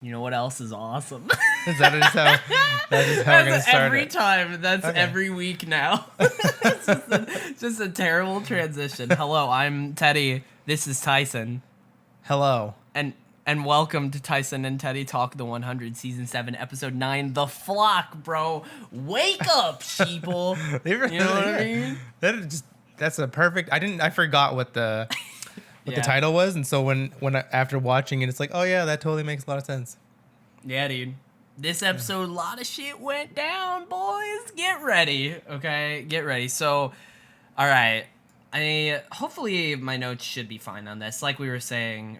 You know what else is awesome? Is that just how we're gonna start every it? time. That's Okay. every week now. It's just a terrible transition. Hello, I'm Teddy. This is Tyson. Hello. And welcome to Tyson and Teddy Talk the 100, Season 7, Episode 9, The Flock, bro. Wake up, sheeple. You know what I mean? That's a perfect. I forgot what the Yeah. title was, and so when after watching it, it's like, oh yeah, that totally makes a lot of sense. Yeah, dude. This episode, a lot of shit went down, boys. Get ready, okay? Get ready. So, all right. Hopefully my notes should be fine on this. Like we were saying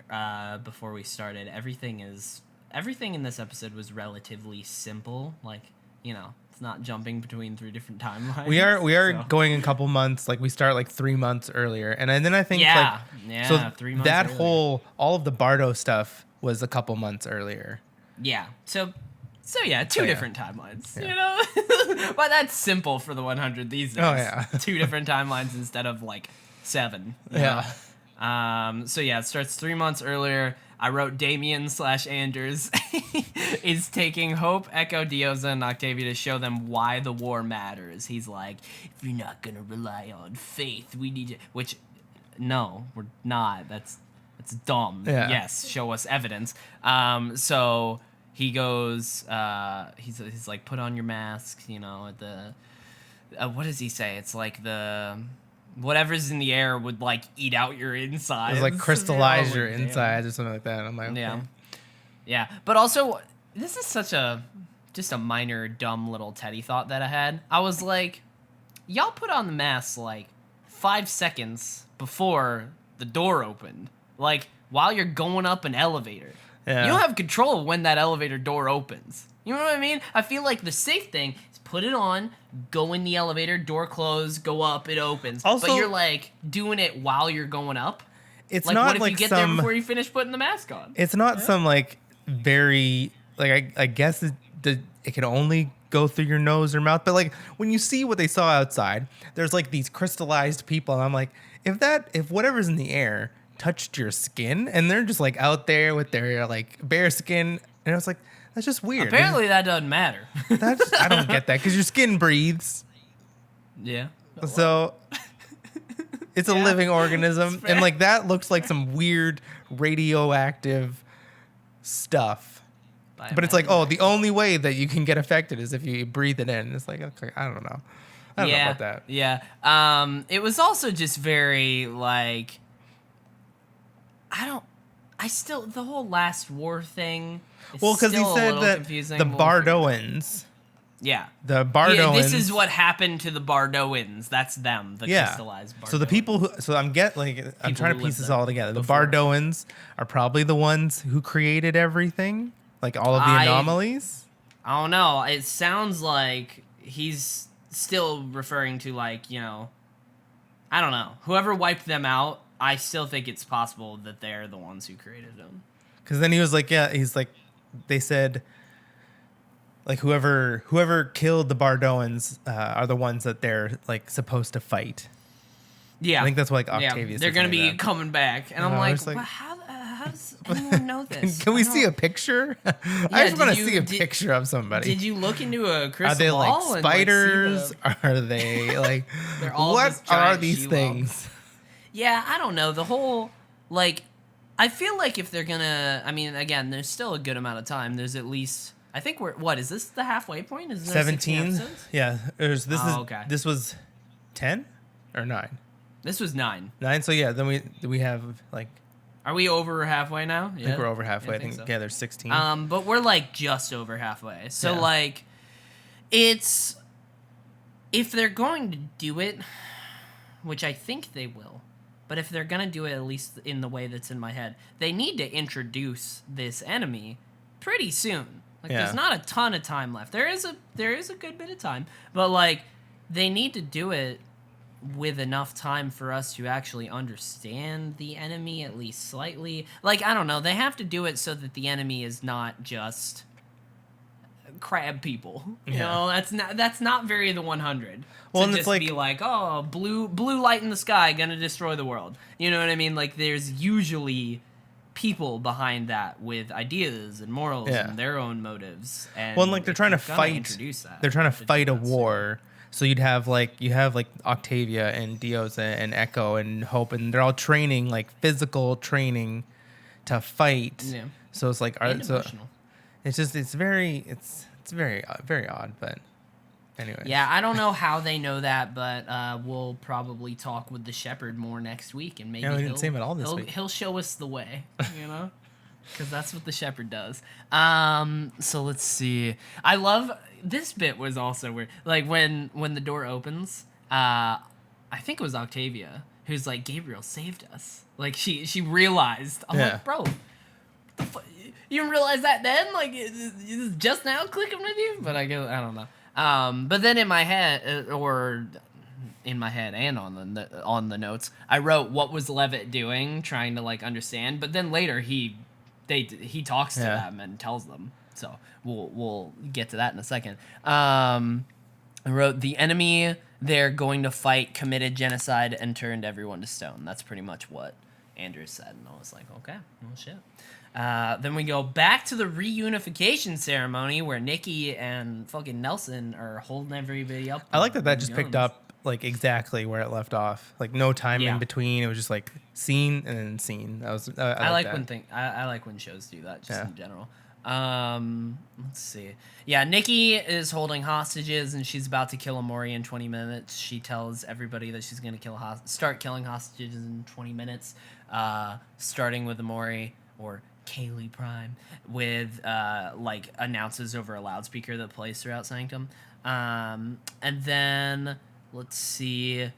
before we started, everything in this episode was relatively simple. Like, you know, it's not jumping between 3 different timelines. We are going a couple months. Like we start like 3 months earlier, and then I think so 3 months. That earlier. all of the Bardot stuff was a couple months earlier. Yeah. So yeah, two different timelines. Yeah. You know, but that's simple for the 100 these days. Oh yeah, 2 different timelines instead of like 7. Yeah. So yeah, it starts 3 months earlier. I wrote Damien/Anders is taking Hope, Echo, Dioza, and Octavia to show them why the war matters. He's like, if you're not gonna rely on faith, we need to. Which, no, we're not. That's dumb. Yeah. Yes, show us evidence. So he goes. He's like, put on your mask. You know, at the. What does he say? It's like the. Whatever's in the air would like eat out your insides. It was like crystallize your damn. insides or something like that. I'm like, okay. Yeah. But also, this is such just a minor dumb little Teddy thought that I had. I was like, y'all put on the mask like 5 seconds before the door opened, like while you're going up an elevator. Yeah. You don't have control of when that elevator door opens. You know what I mean? I feel like the safe thing is put it on, go in the elevator, door closed, go up, it opens. Also, but you're like doing it while you're going up. It's like, not what if like you get some, there before you finish putting the mask on? It's not some like very like I guess it can only go through your nose or mouth, but like when you see what they saw outside, there's like these crystallized people, and I'm like, if whatever's in the air touched your skin, and they're just like out there with their like bare skin, and I was like, that's just weird. Apparently that doesn't matter. I don't get that because your skin breathes. Yeah. So it's a living organism, and like that looks like some weird radioactive stuff. But it's like, oh, the only way that you can get affected is if you breathe it in. It's like, okay, I don't know. I don't know about that. Yeah. It was also just very like, the whole last war thing. Well, because he said that the Bardoans. Yeah. The Bardoans. Yeah, this is what happened to the Bardoans. That's them, the crystallized Bardoans. So the people who, I'm trying to piece this all together. The Bardoans are probably the ones who created everything, like all of the anomalies. I don't know. It sounds like he's still referring to like, you know, I don't know. Whoever wiped them out, I still think it's possible that they're the ones who created them. Because then he was like, yeah, he's like, they said, like whoever killed the Bardoans are the ones that they're like supposed to fight. Yeah, I think that's what like Octavia. Yeah, they're gonna be coming back, and I'm like, well, how does anyone know this? Can we see a picture? I just want to see a picture of somebody. Did you look into a crystal ball? Are they like ball spiders? Are they like what are these things? Yeah, I don't know. The whole like. I feel like if they're gonna, I mean, again, there's still a good amount of time. There's at least, I think is this the halfway point? Is there 17? Yeah. Okay. This was 10 or 9? This was 9. 9. So yeah, then we have like. Are we over halfway now? I think we're over halfway. I think so. Yeah, there's 16. But we're like just over halfway. So like, it's if they're going to do it, which I think they will. But if they're going to do it, at least in the way that's in my head, they need to introduce this enemy pretty soon. Like, there's not a ton of time left. There is a good bit of time. But, like, they need to do it with enough time for us to actually understand the enemy, at least slightly. Like, I don't know. They have to do it so that the enemy is not just crab people. You know, that's not very the 100. Well, and it's just like, be like, oh, blue light in the sky, gonna destroy the world. You know what I mean? Like, there's usually people behind that with ideas and morals Yeah. and their own motives. And Well, and, like, they're trying to if you're fight. gonna introduce that, They're trying to you should fight do a that soon. war. So you have Octavia and Diosa and Echo and Hope, and they're all training, like physical training to fight. Yeah. So it's like And so emotional. it's very very odd, but anyway. Yeah, I don't know how they know that, but we'll probably talk with the shepherd more next week, and maybe Yeah, we didn't see him at all this week. he'll show us the way, because that's what the shepherd does. So let's see. I love this bit was also weird. Like when the door opens, I think it was Octavia who's like, Gabriel saved us. Like she realized. I'm like, bro, you didn't realize that then? Like it's just now clicking with you? But I don't know. But then in my head, and on the notes, I wrote, what was Levitt doing, trying to like understand. But then later he talks to them and tells them. So we'll get to that in a second. I wrote, the enemy they're going to fight committed genocide and turned everyone to stone. That's pretty much what Andrew said, and I was like, okay, well shit. Then we go back to the reunification ceremony where Nikki and fucking Nelson are holding everybody up. I like that just picked up like exactly where it left off. Like no time in between. It was just like scene and then scene. That was I like that. I like when shows do that just in general. Let's see. Yeah, Nikki is holding hostages and she's about to kill Amori in 20 minutes. She tells everybody that she's going to start killing hostages in 20 minutes, starting with Amori or Kaylee Prime, with like announces over a loudspeaker that plays throughout Sanctum. And then let's see.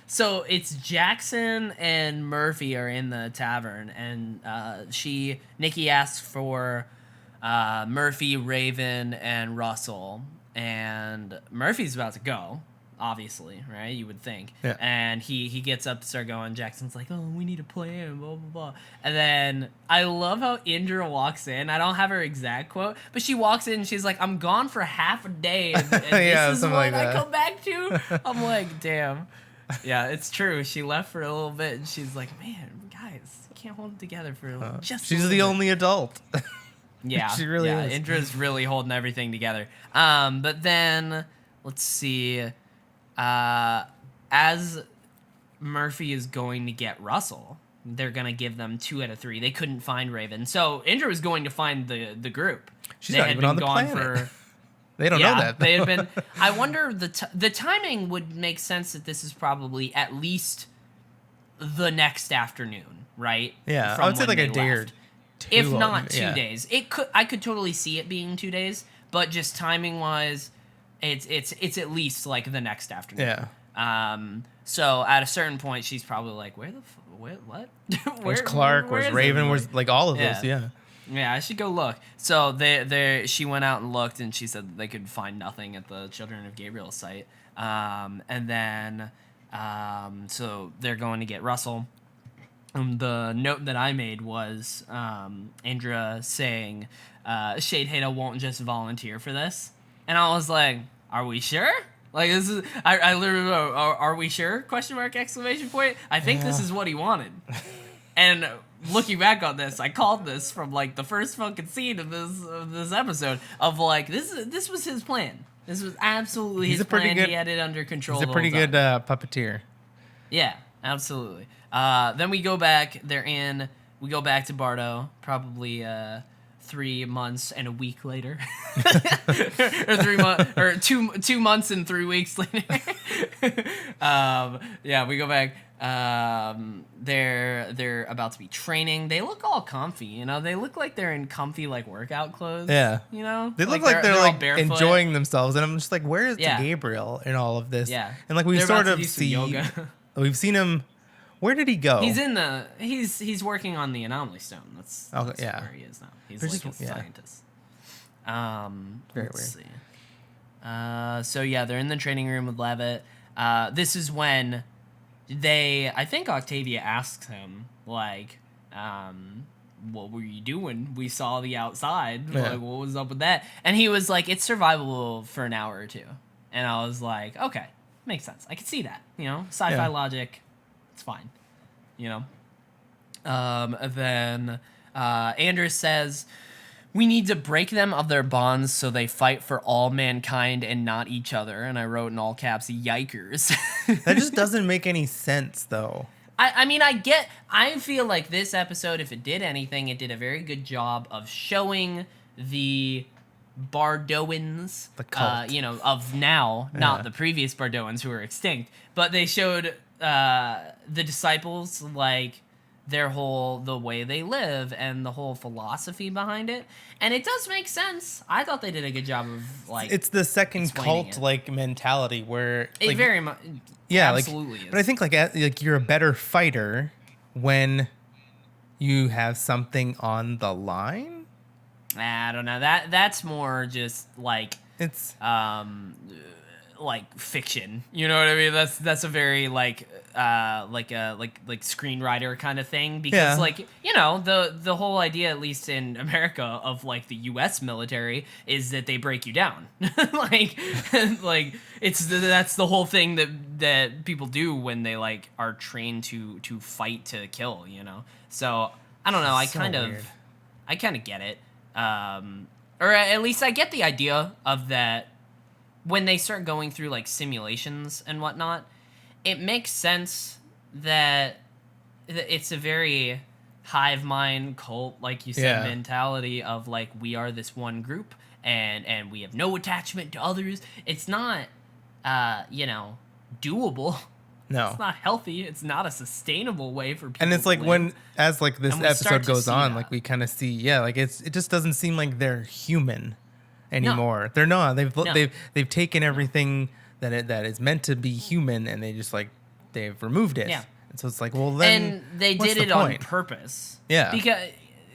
So it's Jackson and Murphy are in the tavern, and Nikki asks for Murphy, Raven, and Russell, and Murphy's about to go, obviously, right? You would think. Yeah. And he gets up to start going. Jackson's like, oh, we need a plan, blah, blah, blah. And then I love how Indra walks in. I don't have her exact quote, but she walks in and she's like, I'm gone for half a day, and this is what like I come back to? I'm like, damn. Yeah, it's true. She left for a little bit, and she's like, man, guys, you can't hold it together for just She's the only adult. Yeah. She really is. Indra's really holding everything together. But then, let's see. As Murphy is going to get Russell, they're going to give them 2 out of 3. They couldn't find Raven. So Indra was going to find the group. She's not even on the planet. They don't know that. They had been. I wonder, the timing would make sense that this is probably at least the next afternoon, right? Yeah, I would say like a day or 2. If not 2 days. I could totally see it being 2 days, but just timing wise, it's at least like the next afternoon. Yeah. So at a certain point, she's probably like, what? Where's Clark? Where's Raven? Where's like all of those? Yeah. Yeah, I should go look. So she went out and looked, and she said that they could find nothing at the Children of Gabriel site. And then, so they're going to get Russell. The note that I made was Indra saying, Shade Hada won't just volunteer for this. And I was like, are we sure? Like, this is, I literally wrote, are we sure? Question mark, exclamation point. I think this is what he wanted. And looking back on this, I called this from like the first fucking scene of this episode of like, this was his plan. This was absolutely his plan. He had it under control. He's a pretty good puppeteer. Yeah, absolutely. Then we go back. We go back to Bardot, probably 3 months and a week later, or 3 months, or 2 months and 3 weeks later. Yeah, we go back. They're about to be training. They look all comfy, you know. They look like they're in comfy like workout clothes. Yeah, you know. They look like they're like enjoying themselves, and I'm just like, where is Gabriel in all of this? Yeah, and like we sort of see yoga. We've seen him. Where did he go? He's working on the anomaly stone. That's where he is now. He's like a scientist. Very let's weird. See. So yeah, they're in the training room with Levitt. This is when I think Octavia asks him like, what were you doing? We saw the outside. Yeah. Like, what was up with that? And he was like, it's survivable for an hour or 2. And I was like, okay, makes sense. I can see that. You know, sci-fi logic. It's fine, you know. Then Andrew says, we need to break them of their bonds so they fight for all mankind and not each other. And I wrote in all caps, yikers. That just doesn't make any sense, though. I mean, I feel like this episode, if it did anything, it did a very good job of showing the Bardoans, the cult. Of now, not the previous Bardoans who were extinct, but they showed the disciples, like, the way they live and the whole philosophy behind it. And it does make sense. I thought they did a good job of, like, it's the second cult like mentality where it very much absolutely is. But I think like you're a better fighter when you have something on the line. I don't know. That's more just like it's like fiction. You know what I mean? That's a very like screenwriter kind of thing, because the whole idea, at least in America, of like the US military is that they break you down. like that's the whole thing that people do when they like are trained to fight to kill, So I don't know, I kind of get it. Or at least I get the idea of that. When they start going through like simulations and whatnot, it makes sense that it's a very hive mind cult, like you said, mentality of like, we are this one group and we have no attachment to others. It's not, doable. No, it's not healthy. It's not a sustainable way for people. And it's like to live. as this episode goes on, that. like we kind of see, it just doesn't seem like they're human anymore. No. They're not. They've taken everything that is meant to be human, and they just like they've removed it. Yeah. And so it's like, well, then and they did it on purpose. Yeah.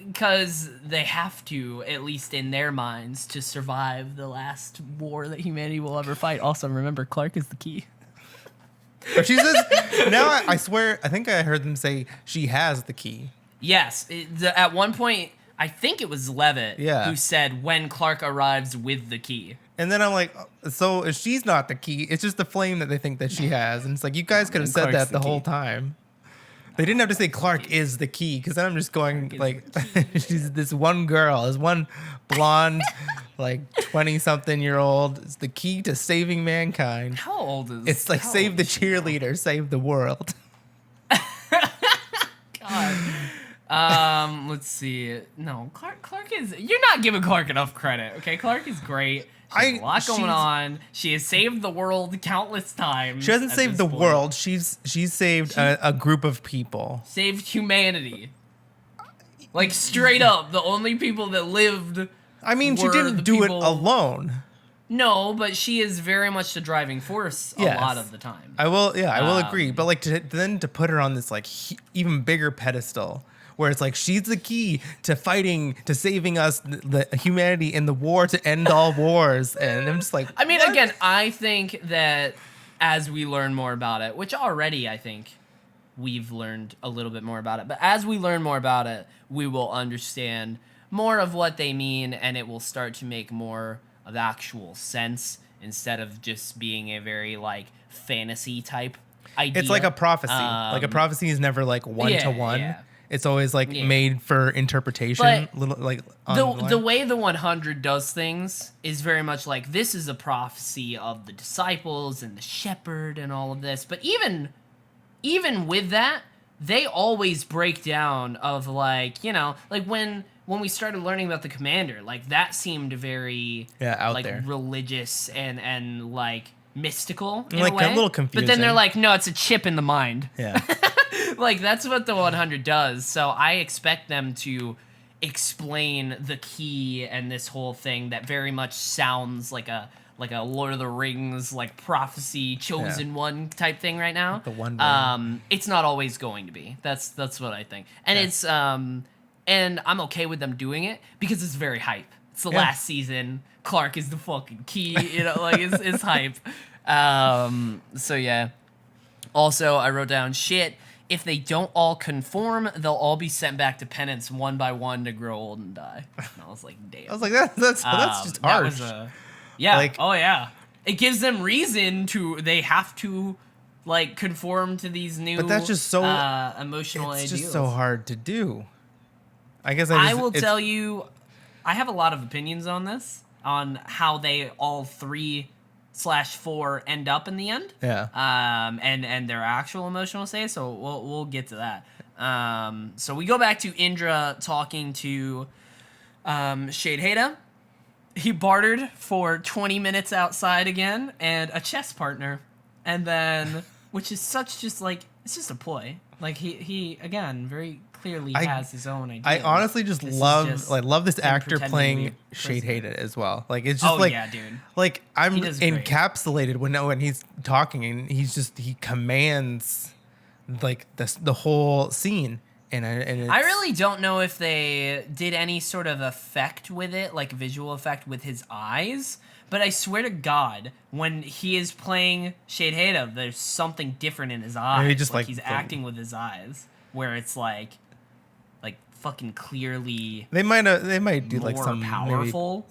Because they have to, at least in their minds, to survive the last war that humanity will ever fight. Also, remember, Clark is the key. She says, now I swear, I think I heard them say she has the key. Yes. At one point, I think it was Levitt who said, when Clark arrives with the key. And then I'm like, so if she's not the key, it's just the flame that they think that she has. And it's like, you guys could have said that the whole time. They didn't have to say Clark is the key, because then I'm just going like, she's this one girl, this one blonde, like 20-something-year-old. It's the key to saving mankind. How old is? It's like save the cheerleader, save the world. God. Let's see. No, Clark is. You're not giving Clark enough credit. Okay, Clark is great. She has a lot going on. She has saved the world countless times. She hasn't saved the world. She's saved a group of people. Saved humanity. Like, straight up, the only people that lived. I mean, she didn't do it alone. No, but she is very much the driving force a lot of the time. I will agree. But like then to put her on this like even bigger pedestal, where it's like she's the key to fighting, to saving us, the humanity in the war to end all wars. And I'm just like, I mean, what? Again, I think that as we learn more about it, which already I think we've learned a little bit more about it, but as we learn more about it, we will understand more of what they mean, and it will start to make more of actual sense instead of just being a very like fantasy type idea. It's like a prophecy. Like a prophecy is never like one-to-one. Yeah. It's always like made for interpretation. But the way the 100 does things is very much like, this is a prophecy of the disciples and the shepherd and all of this. But even with that, they always break down of like, like when we started learning about the commander, like that seemed very out like there, religious and like mystical in like a way. A little confusing. But then they're like, no, it's a chip in the mind. Yeah. Like, that's what the 100 does. So I expect them to explain the key and this whole thing that very much sounds like a Lord of the Rings, like prophecy, chosen one type thing right now. The one. It's not always going to be. That's what I think. And it's and I'm okay with them doing it because it's very hype. It's the last season. Clark is the fucking key. Like it's hype. So yeah. Also, I wrote down shit. If they don't all conform, they'll all be sent back to penance one by one to grow old and die. And I was like, damn. I was like, that's just harsh. Like, oh yeah. It gives them reason to. They have to like conform to these new. But that's just so emotional it's ideals. just so hard to do. I guess I will tell you, I have a lot of opinions on this, on how they all 3/4 end up in the end. Yeah. And their actual emotional state. So we'll get to that. So we go back to Indra talking to Shade Heda. He bartered for 20 minutes outside again and a chess partner. And then, which is such just like, it's just a ploy. Like he again, very clearly has his own idea. I honestly just love this actor playing Shade president. Heda as well. Like it's just yeah, dude. Like I'm does great. encapsulated when he's talking and he commands like the whole scene. And I really don't know if they did any sort of effect with it, like visual effect with his eyes. But I swear to God, when he is playing Shade Heda, there's something different in his eyes. Maybe just like he's acting with his eyes, where it's like fucking clearly. They might do like some powerful,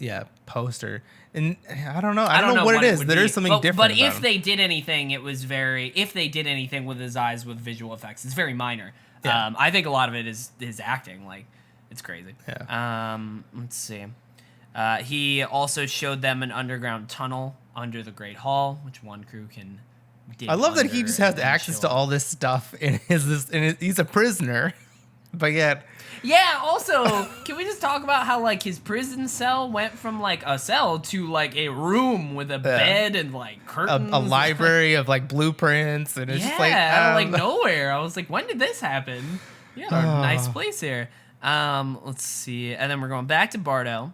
poster, and I don't know. I don't know what it is. There is something different. But if they did anything, it was very. If they did anything with his eyes with visual effects, it's very minor. Yeah. I think a lot of it is his acting. Like, it's crazy. Yeah. Let's see. He also showed them an underground tunnel under the Great Hall, which one crew can dig. I love that he just has access to all this stuff, and he's a prisoner, but yet. Yeah. Also, can we just talk about how like his prison cell went from like a cell to like a room with a bed and like curtains, a library of like blueprints, and it's just like out of like nowhere. I was like, when did this happen? Yeah, a nice place here. Let's see, and then we're going back to Bardot.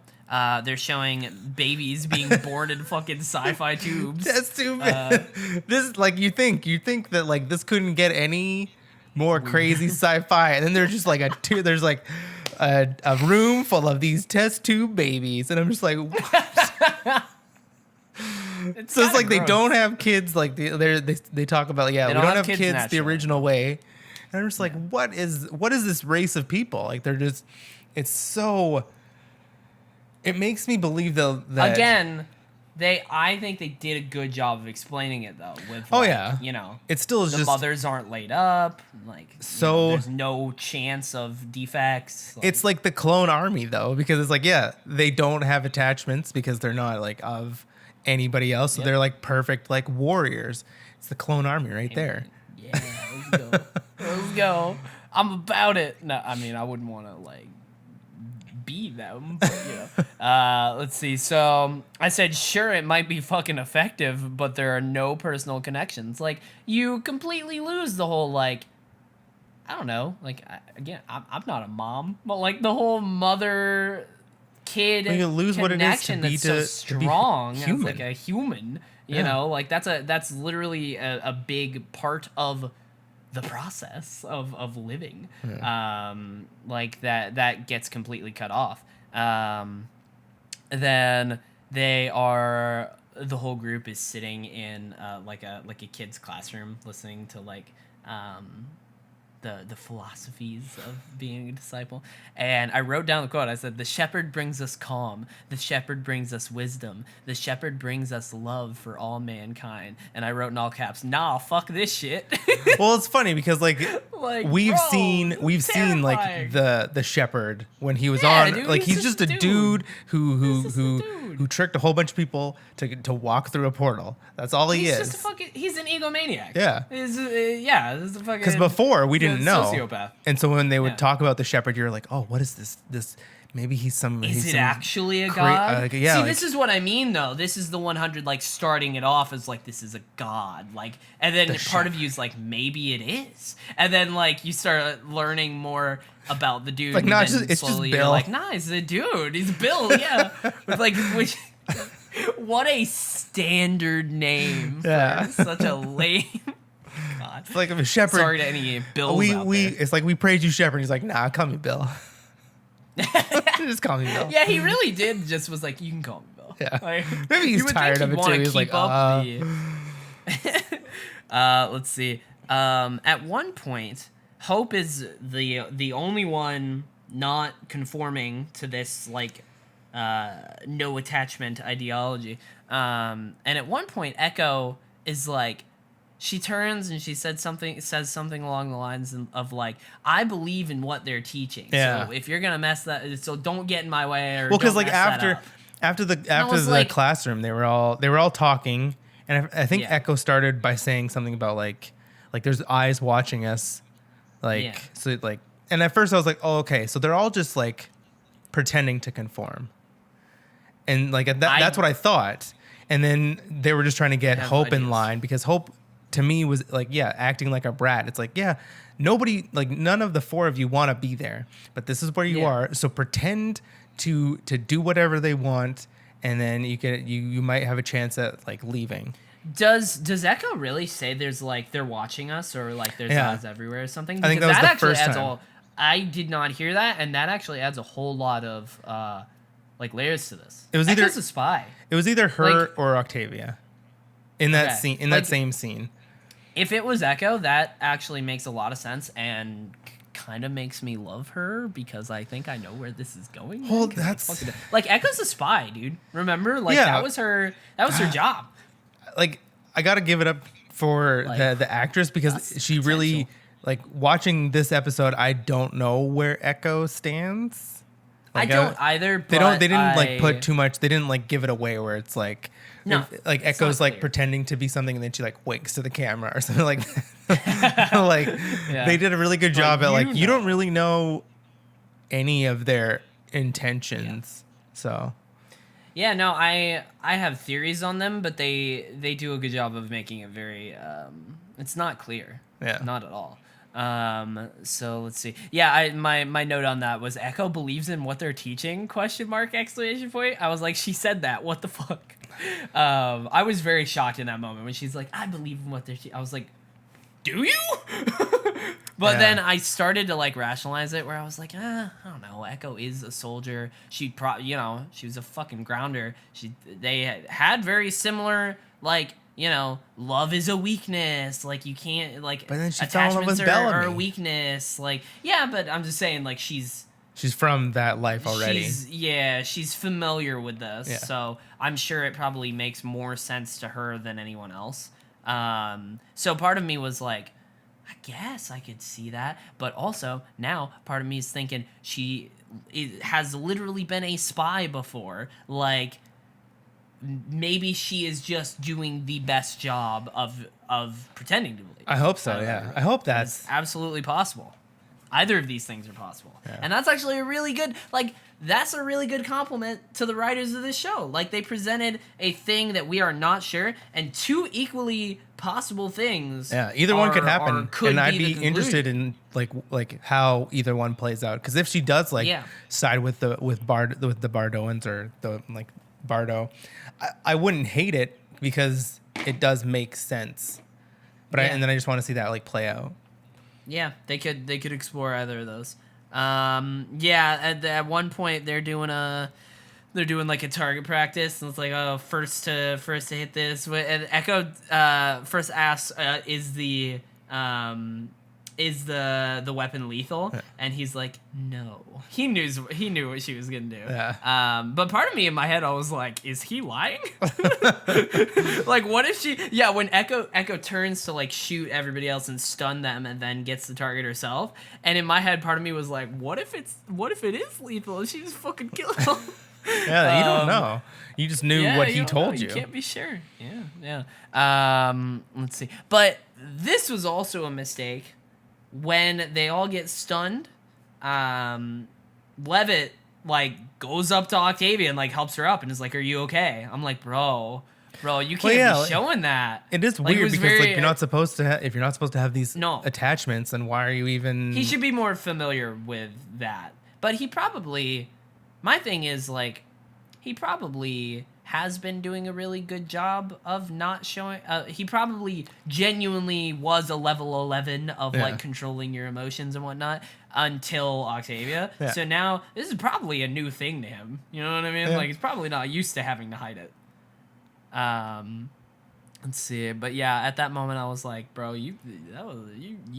They're showing babies being born in fucking sci-fi tubes. That's stupid. This like you think that like this couldn't get any more crazy sci-fi, and then there's just like there's like a room full of these test tube babies, and I'm just like, what? It's like gross. They don't have kids. Like they talk about we don't have kids the original way, and I'm just like, what is this race of people? Like they're just, it's so. It makes me believe though that again. I think they did a good job of explaining it though. With it still is the just mothers aren't laid up. Like there's no chance of defects. Like, it's like the clone army though, because it's like they don't have attachments because they're not like of anybody else, so they're like perfect like warriors. It's the clone army right there. Yeah, let's go. Let's go. I'm about it. No, I mean I wouldn't want to like be them, but let's see. So I said, sure, it might be fucking effective, but there are no personal connections. Like you completely lose the whole like, I don't know. Like I'm not a mom, but like the whole mother kid you lose connection what it is that's so strong as like a human. You know, like that's literally a big part of the process of living. Like that gets completely cut off. Then the whole group is sitting in like a kid's classroom listening to like the philosophies of being a disciple. And I wrote down the quote. I said, "The shepherd brings us calm. The shepherd brings us wisdom. The shepherd brings us love for all mankind." And I wrote in all caps, "Nah, fuck this shit." Well, it's funny because like we've seen terrifying. like the shepherd when he was on, dude, like he's just a dude who tricked a whole bunch of people to walk through a portal. That's all he is. Just a fucking, he's an egomaniac. Yeah. This is a fucking. Because before we didn't know. Sociopath. And so when they would talk about the shepherd, you're like, oh, what is this? Maybe he's some. Is it actually a god? See, like, this is what I mean, though. This is the 100, like, starting it off as, like, this is a god. Like, and then part of you is like, maybe it is. And then, like, you start learning more about the dude. Like, not just, it's just Bill. You're like, nah, he's a dude. He's Bill, yeah. With, like, what a standard name for such a lame... God. It's like if a shepherd. Sorry to any Bills out there. It's like we praise you, shepherd. He's like, nah, call me Bill. Just call me Bill. Yeah, he really did. Just was like, you can call me Bill. Yeah. Like, maybe he's tired of it too. He's like, let's see. At one point, Hope is the only one not conforming to this like no attachment ideology. And at one point, Echo is like, she turns and she says something along the lines of like, I believe in what they're teaching. Yeah. So if you're gonna mess that, so don't get in my way. Or Well, because don't like mess that up. after the like, classroom, they were all talking, and I think Yeah. Echo started by saying something about like there's eyes watching us, like so like. And at first I was like, oh, okay, so they're all just like pretending to conform, and like that's what I thought. And then they were just trying to get Hope in line, because Hope to me was like, acting like a brat. It's like, nobody, like none of the four of you want to be there, but this is where you are. So pretend to do whatever they want, and then you might have a chance at like leaving. Does Echo really say there's like they're watching us, or like there's eyes everywhere or something? Because I think that was the actually first adds time. I did not hear that, and that actually adds a whole lot of like layers to this. It was Echo's a spy. It was either her Like, or Octavia in that scene, in that same scene. If it was Echo, that actually makes a lot of sense and kind of makes me love her, because I think I know where this is going. Well, that's like Echo's a spy, dude. Remember, like that was her job. Like, I gotta give it up for like, the actress, because she really, like, watching this episode, I don't know where Echo stands. Like, I don't either. But they didn't like put too much. They didn't like give it away where it's like, like Echo's like pretending to be something, and then she like winks to the camera or something like that. Like they did a really good job at like, you don't really know any of their intentions. So yeah, no, I have theories on them, but they do a good job of making it very it's not clear. Not at all. So let's see. Yeah, my note on that was Echo believes in what they're teaching, ? Exclamation point. I was like, she said that. What the fuck? I was very shocked in that moment when she's like, I believe in what they're teaching. I was like, do you? But then I started to like rationalize it, where I was like, I don't know. Echo is a soldier. She she was a fucking grounder. They had very similar, like, love is a weakness. Like, you can't, like, but then she fell in love with Bellamy. Are a weakness. Like, yeah, but I'm just saying, like, she's from that life already. She's familiar with this. Yeah. So I'm sure it probably makes more sense to her than anyone else. So part of me was like, I guess I could see that. But also, now part of me is thinking she has literally been a spy before. Like, maybe she is just doing the best job of pretending to believe. I hope so, yeah. I hope that's absolutely possible. Either of these things are possible. Yeah. And that's actually a really good, like, that's a really good compliment to the writers of this show. Like, they presented a thing that we are not sure, and two equally possible things. Yeah, either one could happen, and I'd be interested in like how either one plays out. Because if she does side with the Bardoans, or the like Bardot, I wouldn't hate it, because it does make sense. But and then I just want to see that like play out. Yeah, they could explore either of those. At one point they're doing like a target practice, and it's like, oh, first to hit this. And Echo first asks, is the weapon lethal? Yeah. And he's like, no. He knew what she was gonna do. Yeah. But part of me in my head, I was like, is he lying? Like, what if she? Yeah, when Echo turns to like shoot everybody else and stun them, and then gets the target herself. And in my head, part of me was like, what if it is lethal and she just fucking killed him? Yeah, you don't know. You just knew what he told you. You can't be sure. Yeah. Let's see. But this was also a mistake. When they all get stunned, Levitt like goes up to Octavia and like helps her up and is like, "Are you okay?" I'm like, bro, you can't be showing that. It is weird, because like you're not supposed to if you're not supposed to have these attachments, then why are you even? He should be more familiar with that. But he probably, my thing is like, he probably has been doing a really good job of not showing. He probably genuinely was a level 11 of like controlling your emotions and whatnot until Octavia. Yeah. So now this is probably a new thing to him. You know what I mean? Yeah. Like, he's probably not used to having to hide it. Let's see. But yeah, at that moment I was like, bro, you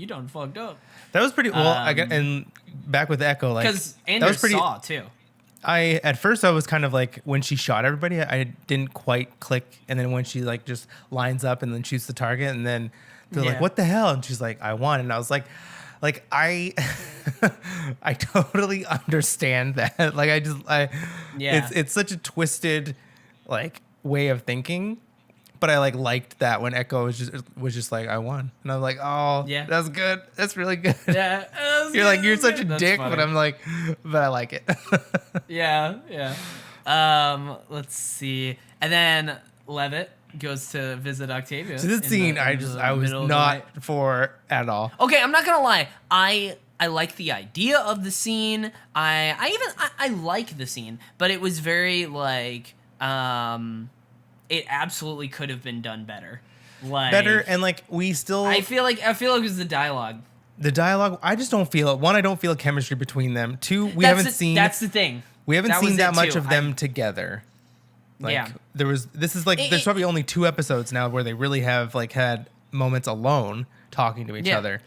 done fucked up. That was pretty well. And back with Echo, like, because Anders saw too. At first I was kind of like, when she shot everybody, I didn't quite click, and then when she like just lines up and then shoots the target, and then They're like, what the hell? And she's like, I won. And I was like I I totally understand that. Like it's such a twisted like way of thinking. But I like liked that when Echo was just like, I won. And I was like, oh yeah, that's good. That's really good. Yeah. You're like, you're such a dick, funny. But I'm like, but I like it. Yeah. Let's see. And then Levitt goes to visit Octavia. So this scene I was not for at all. Okay, I'm not gonna lie. I like the idea of the scene. I like the scene, but it was very like it absolutely could have been done better. Like better, and like we still I feel like it was the dialogue. The dialogue, I just don't feel it. One, I don't feel chemistry between them. Two, that's the thing. We haven't seen that much of them together. Like this is like there's probably only 2 episodes now where they really have like had moments alone talking to each other.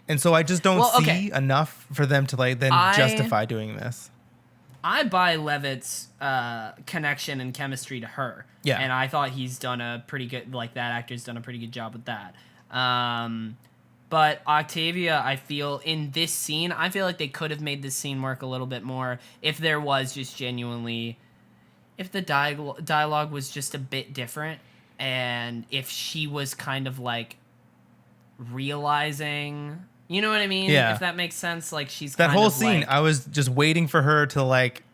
And so I just don't see enough for them to like then justify doing this. I buy Levitt's connection and chemistry to her. Yeah. And I thought he's done a pretty good, like that actor's done a pretty good job with that. But Octavia, I feel in this scene, I feel like they could have made this scene work a little bit more if there was just genuinely, if the dialogue was just a bit different, and if she was kind of like realizing, you know what I mean? Yeah. If that makes sense, like she's that kind whole of scene. Like, I was just waiting for her to like,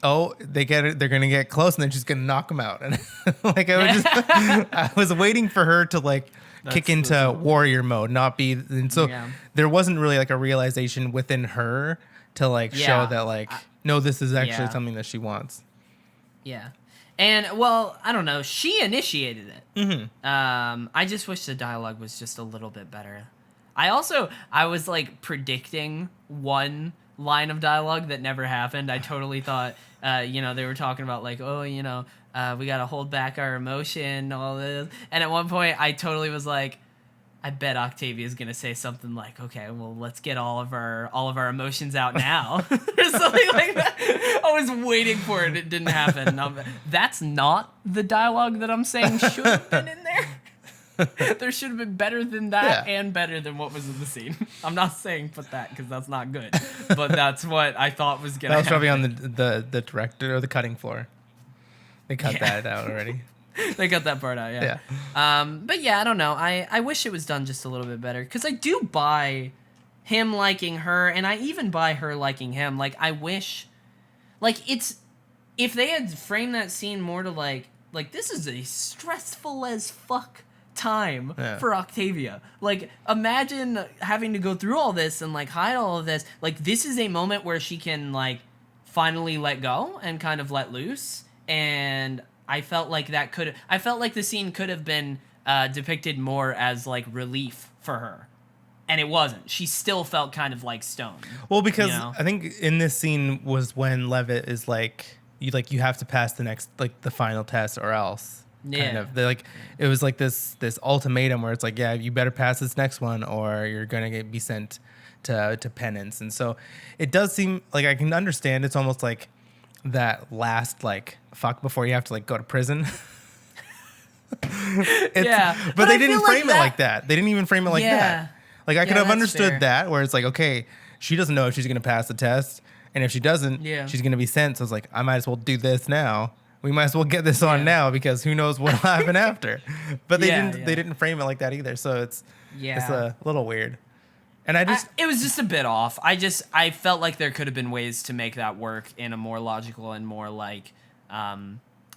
oh, they get it. They're gonna get close, and then she's gonna knock him out. And like I was waiting for her to like kick into warrior mode, not be. And so there wasn't really like a realization within her to like show that like no, this is actually something that she wants. Yeah. And, well, I don't know. She initiated it. Mm-hmm. I just wish the dialogue was just a little bit better. I was, like, predicting one line of dialogue that never happened. I totally thought, they were talking about, like, oh, we got to hold back our emotion, all this. And at one point, I totally was like, I bet Octavia's gonna say something like, "Okay, well, let's get all of our emotions out now," or something like that. I was waiting for it; it didn't happen. That's not the dialogue that I'm saying should have been in there. There should have been better than that and better than what was in the scene. I'm not saying put that because that's not good, but that's what I thought was gonna. That was probably on the director or the cutting floor. They cut that out already. They got that part out, yeah. But yeah, I don't know. I wish it was done just a little bit better, because I do buy him liking her, and I even buy her liking him. Like, I wish, like, if they had framed that scene more to like this is a stressful as fuck time for Octavia. Like, imagine having to go through all this and like hide all of this. Like, this is a moment where she can like finally let go and kind of let loose. And I felt like the scene could have been depicted more as like relief for her, and it wasn't. She still felt kind of like stoned. Well, because I think in this scene was when Levitt is like you have to pass the final test or else. Kind of. It was like this ultimatum where it's like, yeah, you better pass this next one or you're gonna be sent to penance. And so it does seem like I can understand. It's almost like that last like fuck before you have to like go to prison. But they didn't frame it like that. They didn't even frame it like that. Like I could have understood that where it's like, okay, she doesn't know if she's gonna pass the test, and if she doesn't, she's gonna be sent. So it's like, I might as well do this now. We might as well get this on now, because who knows what'll happen after. But they didn't frame it like that either. So it's a little weird. And it was just a bit off. I felt like there could have been ways to make that work in a more logical and more like, I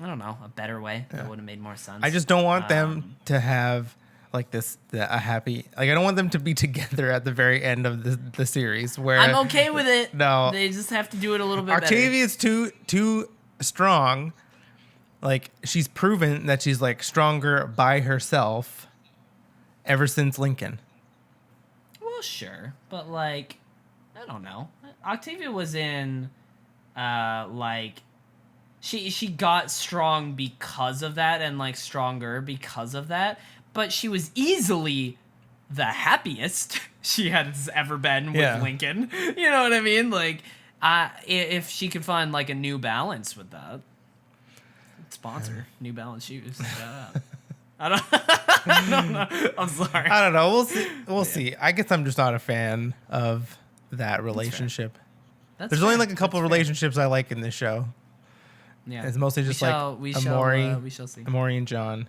don't know, a better way that would have made more sense. I just don't want them to have like a happy, like I don't want them to be together at the very end of the series where I'm okay with it. No, they just have to do it a little bit better. Octavia's too strong. Like, she's proven that she's like stronger by herself ever since Lincoln. Well, sure, but like, I don't know. Octavia was in, like, she got strong because of that, and like stronger because of that. But she was easily the happiest she has ever been with Lincoln. You know what I mean? Like, if she could find like a New Balance with that. Sponsor New Balance shoes. I don't, I don't know. I'm sorry. I don't know. We'll see. We'll see. I guess I'm just not a fan of that relationship. There's only like a couple of relationships I like in this show. Yeah. It's mostly just we shall see. Amori and John.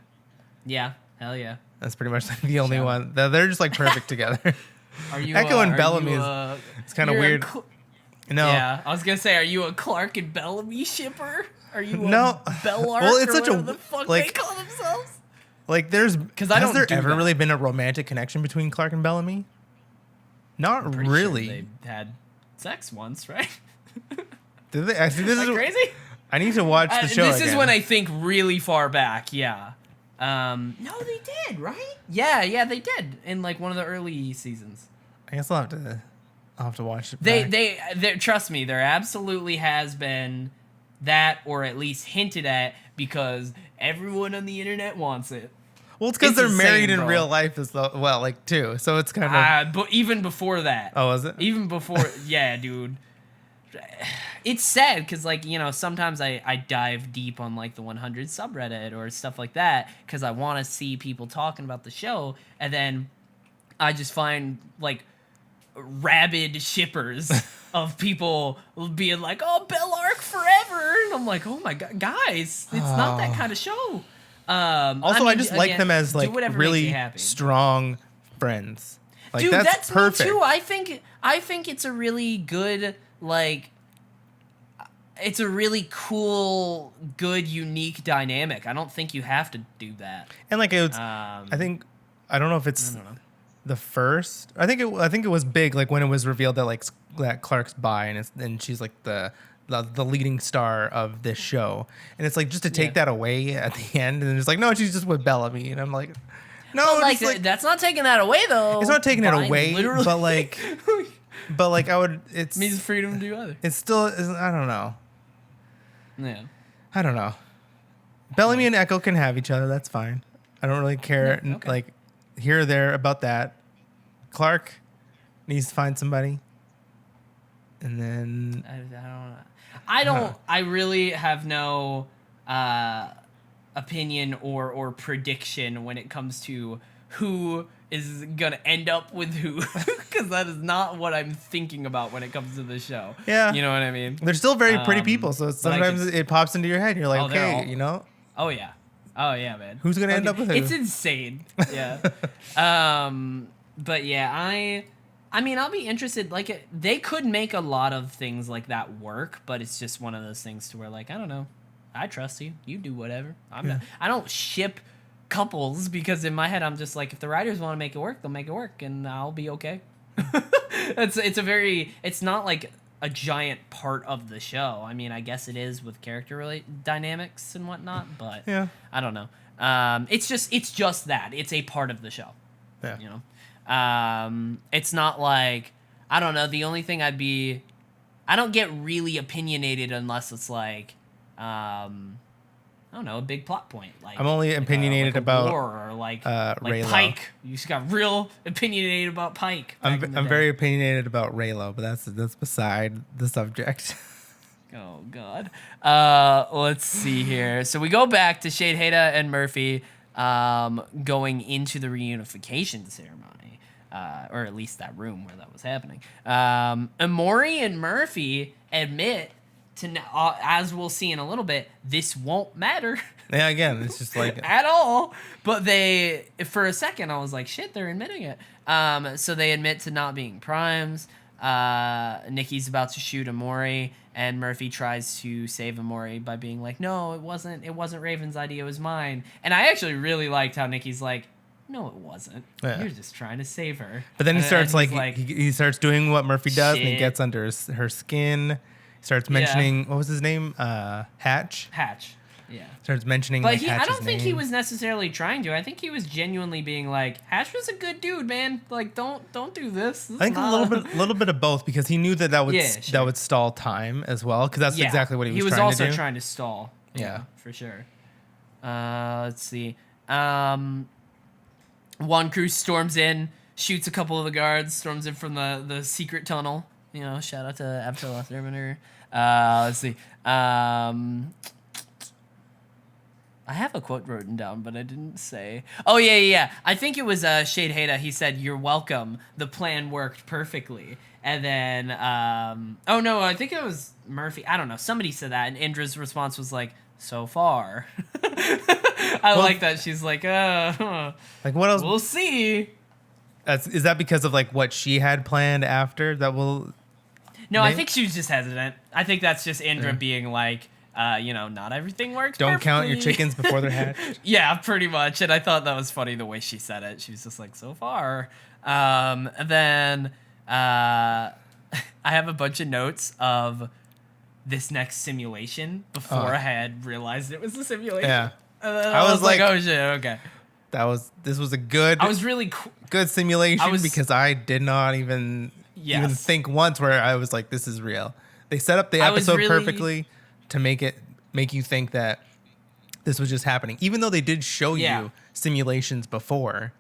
Yeah. Hell yeah. That's pretty much like the only one. They're just like perfect together. Are you Echo and Bellamy it's kind of weird. No. Yeah, I was gonna say, are you a Clark and Bellamy shipper? Are you no. a Bellark? Well, it's or such a the fuck like, they call themselves. Like, has there ever that. really been a romantic connection between Clark and Bellamy? Not really. Sure they had sex once, right? Did they? Actually, this is crazy. I need to watch the show. This is when I think really far back. Yeah. No, they did, right? Yeah, they did in like one of the early seasons. I guess I'll have to watch it. They trust me, there absolutely has been that, or at least hinted at, because everyone on the internet wants it. Well, it's because they're married in real life as well, like too. So it's kind of. But even before that. Oh, was it? Even before, yeah, dude. It's sad because, like, you know, sometimes I dive deep on like the 100 subreddit or stuff like that because I want to see people talking about the show, and then I just find like rabid shippers of people being like, "Oh, Bellark forever," and I'm like, "Oh my god, guys, it's not that kind of show." Also, I just again, like them as like really strong friends. Like, dude, that's perfect. Me too. I think it's a really good, like, it's a really cool, good, unique dynamic. I don't think you have to do that. And like it's, I don't know if it's the first. I think it was big, like when it was revealed that like that Clark's bi and she's like the leading star of this show, and it's like just to take that away at the end, and it's like, no, she's just with Bellamy, and I'm like, no, like that's not taking that away though. It's not taking it away, literally. but like I would. It means freedom to do other. It's still. I don't know. Yeah. I don't know. Bellamy and Echo can have each other. That's fine. I don't really care. Yeah, okay. Like here or there about that. Clark needs to find somebody, and then I don't. I really have no opinion or prediction when it comes to who is gonna end up with who, because that is not what I'm thinking about when it comes to the show. Yeah, you know what I mean. They're still very pretty people, so sometimes it pops into your head. You're like, okay, you know. Oh yeah, man. Who's gonna end up with who? It's insane. Yeah. But yeah, I mean, I'll be interested. Like, they could make a lot of things like that work, but it's just one of those things to where, like, I don't know. I trust you. You do whatever. I don't ship couples because in my head I'm just like, if the writers want to make it work, they'll make it work, and I'll be okay. It's not like a giant part of the show. I mean, I guess it is with character dynamics and whatnot, but yeah, I don't know. It's just that it's a part of the show. Yeah, you know, it's not like, I don't know. The only thing I don't get really opinionated unless it's like, I don't know, a big plot point. Like, I'm only opinionated about war or like Raylo. Pike. You just got real opinionated about Pike. I'm very opinionated about Raylo, but that's beside the subject. Oh God. Let's see here. So we go back to Shade Haida and Murphy going into the reunification ceremony, or at least that room where that was happening. Amori and Murphy admit to now, as we'll see in a little bit, this won't matter. Yeah, again, it's just like at all. But they, for a second, I was like, shit, they're admitting it. So they admit to not being primes. Nikki's about to shoot Amori, and Murphy tries to save Amori by being like, no, it wasn't Raven's idea, it was mine. And I actually really liked how Nikki's like, no, it wasn't. Yeah. You're just trying to save her. But then he starts he starts doing what Murphy does, and he gets under her skin. Starts mentioning what was his name? Hatch. Yeah. Starts mentioning, but like, I don't think he was necessarily trying to. I think he was genuinely being like, Hatch was a good dude, man. Like, don't do this. I think a little bit of both, because he knew that would stall time as well, because that's exactly what he was trying to do. He was also trying to stall. Yeah, for sure. Let's see. One crew storms in, shoots a couple of the guards, storms in from the secret tunnel. You know, shout out to Abdullah Thermander. Let's see. I have a quote written down, but I didn't say. Oh, yeah. I think it was Shade Hada. He said, "You're welcome. The plan worked perfectly." And then, oh, no, I think it was Murphy. I don't know. Somebody said that, and Indra's response was like, "So far." I like that. She's like, like, what else? We'll see. Is that because of, like, what she had planned after that will... No, I think she was just hesitant. I think that's just Indra being like, not everything works Don't perfectly. count your chickens before they're hatched. Yeah, pretty much. And I thought that was funny the way she said it. She was just like, so far. And then I have a bunch of notes of this next simulation before I had realized it was a simulation. Yeah. And then I was like, oh shit, okay. This was a good... I was really... good simulation because I did not even think once where I was like, this is real. They set up the episode perfectly to make you think that this was just happening, even though they did show you simulations before.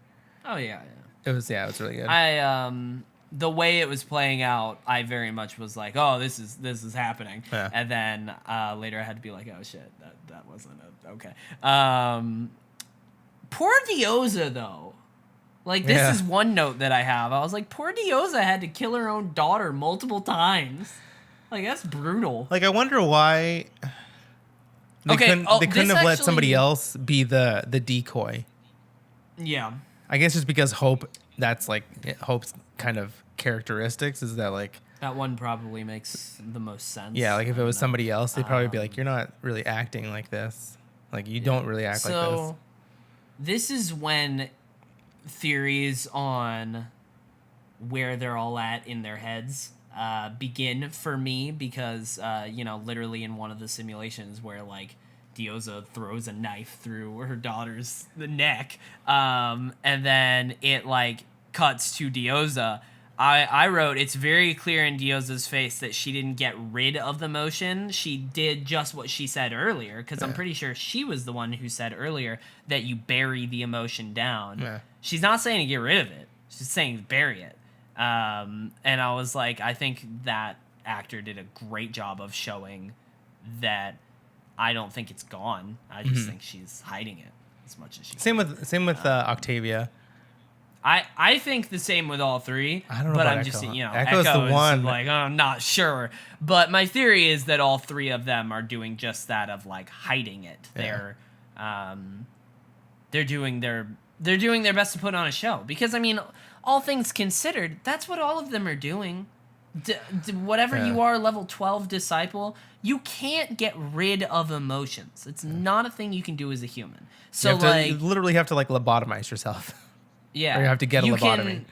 Oh yeah. It was really good. The way it was playing out, I very much was like, oh, this is happening. Yeah. And then later I had to be like, oh shit, that wasn't okay. Poor Dioza though. Like, this is one note that I have. I was like, poor Dioza had to kill her own daughter multiple times. Like, that's brutal. Like, I wonder why they couldn't have let somebody else be the decoy. Yeah. I guess just because that's like Hope's kind of characteristics is that, like... That one probably makes the most sense. Yeah, like if it was somebody else, they'd probably be like, you're not really acting like this. Like, you don't really act like this. So, this is when... theories on where they're all at in their heads begin for me because literally in one of the simulations where like Dioza throws a knife through her daughter's neck and then it like cuts to Dioza. I wrote, it's very clear in Dioza's face that she didn't get rid of the motion. She did just what she said earlier, because I'm pretty sure she was the one who said earlier that you bury the emotion down. Yeah. She's not saying to get rid of it. She's saying bury it. And I was like, I think that actor did a great job of showing that I don't think it's gone. I just think she's hiding it as much as she can. Same with Octavia. I think the same with all three. I don't know but about I'm Echo. just Echo's Echo the one. Like, I'm not sure. But my theory is that all three of them are doing just that of like hiding it. Yeah. They're doing their best to put on a show because I mean, all things considered, that's what all of them are doing. Whatever you are, level 12 disciple, you can't get rid of emotions. It's not a thing you can do as a human. So you literally have to like lobotomize yourself. Yeah. Or you have to get a lobotomy.